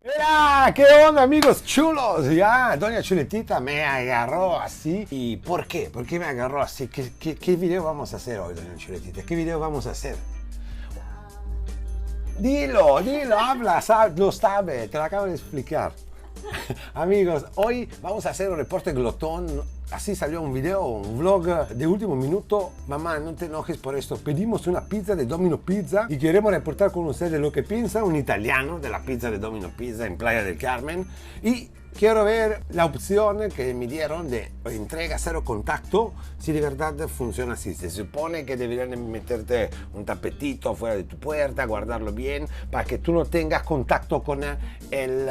¡Mira! ¿Qué onda, amigos chulos? Ya, Doña Chuletita me agarró así. ¿Y por qué? ¿Por qué me agarró así? ¿Qué video vamos a hacer hoy, Doña Chuletita? ¿Qué video vamos a hacer? Dilo, habla, lo sabe, te lo acabo de explicar. Amigos, hoy vamos a hacer un reporte glotón. Así salió un video, un vlog de último minuto. Mamá, no te enojes por esto. Pedimos una pizza de Domino Pizza y queremos reportar con ustedes lo que piensa un italiano de la pizza de Domino Pizza en Playa del Carmen. Y quiero ver la opción que me dieron de entrega cero contacto, si de verdad funciona así. Se supone que deberían meterte un tapetito fuera de tu puerta, guardarlo bien, para que tú no tengas contacto con el...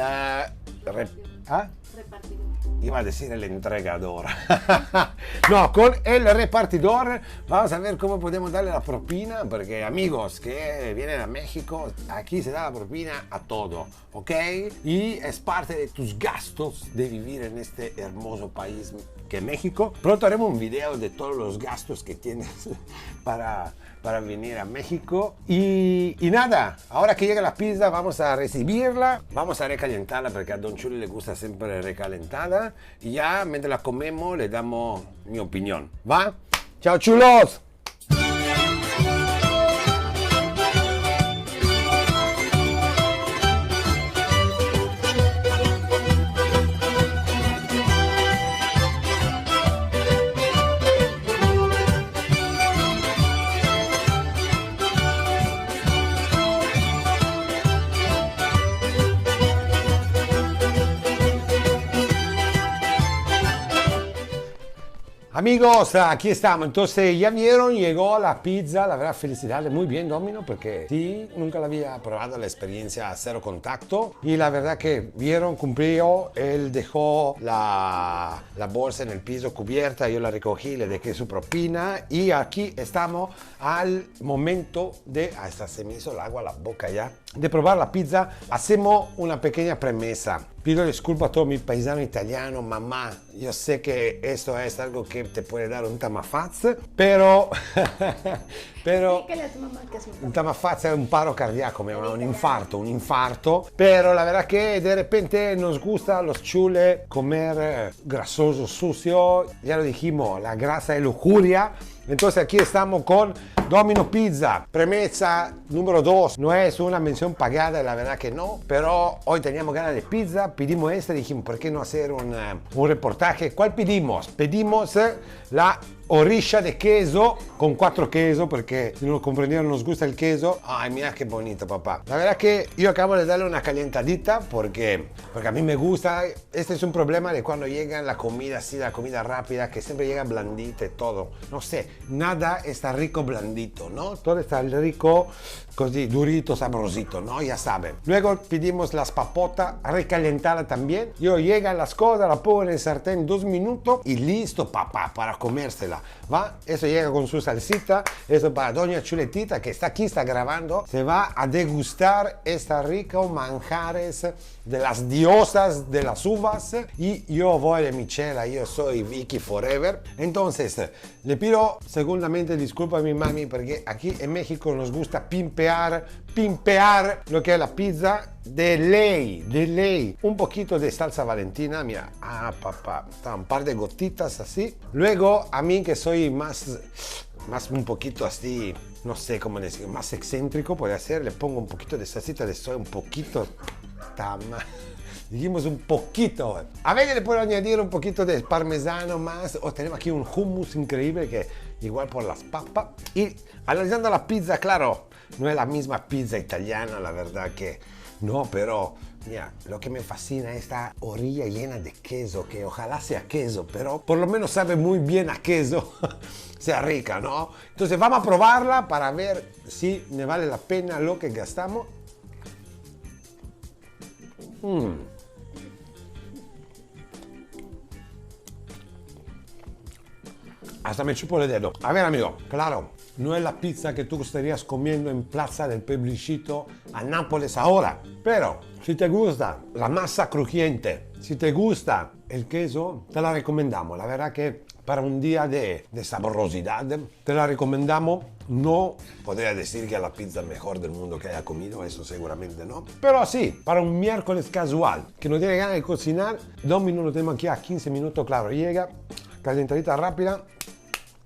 Repartidor. Iba a decir el entregador. No, con el repartidor vamos a ver cómo podemos darle la propina, porque amigos que vienen a México, aquí se da la propina a todo, ¿ok? Y es parte de tus gastos de vivir en este hermoso país que México. Pronto haremos un video de todos los gastos que tienes para venir a México. Y nada, ahora que llega la pizza vamos a recibirla, vamos a recalentarla porque a Don Chuli le gusta siempre recalentada. Y ya, mientras la comemos, le damos mi opinión. ¿Va? ¡Chao, chulos! Amigos, aquí estamos. Entonces, ya vieron, llegó la pizza. La verdad, felicidades. Muy bien, Domino, porque sí, nunca la había probado la experiencia cero contacto. Y la verdad que vieron, cumplió. Él dejó la bolsa en el piso cubierta. Yo la recogí, le dejé su propina. Y aquí estamos al momento de... Hasta se me hizo el agua a la boca ya. De probar la pizza. Hacemos una pequeña premesa. Pido disculpas a todo mi paisano italiano, mamá. Yo sé que esto es algo que te puede dar un tamafaz, pero Dígale a tu mamá que es un tamafaz es un paro cardíaco, un infarto. Pero la verdad que de repente nos gusta los chules comer grasoso, sucio. Ya lo dijimos, la grasa es lujuria. Entonces aquí estamos con Domino Pizza, premesa número 2, no es una mención pagada, la verdad que no, pero hoy teníamos ganas de pizza, pedimos esta y dijimos, ¿por qué no hacer un reportaje? ¿Cuál pedimos? Pedimos la orisha de queso con 4 quesos, porque si no lo comprendieron nos gusta el queso. Ay, mira qué bonito, papá. La verdad que yo acabo de darle una calentadita porque a mí me gusta. Este es un problema de cuando llega la comida así, la comida rápida, que siempre llega blandita y todo. No sé, nada está rico blandito, ¿no? Todo está rico, così, durito, sabrosito, ¿no? Ya saben. Luego pedimos las papotas recalentadas también. Yo llegan las cosas, la pongo en el sartén 2 minutos y listo, papá, para comérsela. ¿Va? Eso llega con su salsita. Eso para Doña Chuletita, que está aquí, está grabando. Se va a degustar esta rica manjares de las diosas de las uvas. Y yo voy de Michela, yo soy Vicky Forever. Entonces, le pido segundamente disculpas a mi mami, porque aquí en México nos gusta pimpear lo que es la pizza. De ley, un poquito de salsa valentina, mira, papá, un par de gotitas así. Luego, a mí que soy más un poquito así, no sé cómo decir, más excéntrico puede ser, le pongo un poquito de salsita de soya, un poquito, dijimos un poquito. A veces le puedo añadir un poquito de parmesano más, o tenemos aquí un hummus increíble que igual por las papas. Y analizando la pizza, claro, no es la misma pizza italiana, la verdad que no, pero mira, lo que me fascina es esta orilla llena de queso, que ojalá sea queso, pero por lo menos sabe muy bien a queso, sea rica, ¿no? Entonces vamos a probarla para ver si me vale la pena lo que gastamos. Hasta me chupo el dedo. A ver, amigo, claro, no es la pizza que tú estarías comiendo en Plaza del Pueblicito a Nápoles ahora, pero si te gusta la masa crujiente, si te gusta el queso, te la recomendamos. La verdad que para un día de sabrosidad. Te la recomendamos. No podría decir que es la pizza mejor del mundo que haya comido, eso seguramente no. Pero sí, para un miércoles casual, que no tiene ganas de cocinar, Domino lo tenemos aquí a 15 minutos, claro, llega, calentadita rápida,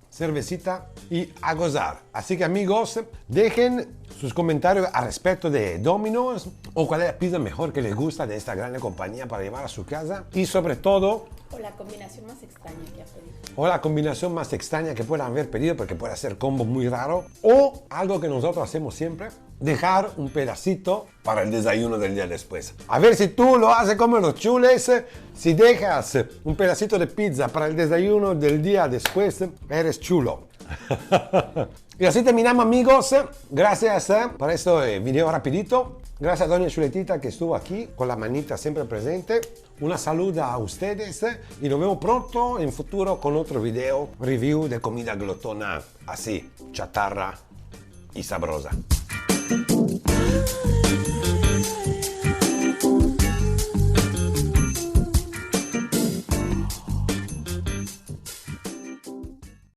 cervecita y a gozar. Así que amigos, dejen sus comentarios al respecto de Domino's o cuál es la pizza mejor que les gusta de esta gran compañía para llevar a su casa y sobre todo o la combinación más extraña que ha pedido. O la combinación más extraña que puedan haber pedido porque puede ser combo muy raro. O algo que nosotros hacemos siempre, dejar un pedacito para el desayuno del día después. A ver si tú lo haces como los chules. Si dejas un pedacito de pizza para el desayuno del día después, eres chulo. Y así terminamos amigos. Gracias por este video rapidito. Gracias a Doña Chuletita que estuvo aquí con la manita siempre presente. Una saluda a ustedes y nos vemos pronto en futuro con otro video review de comida glotona así, chatarra y sabrosa.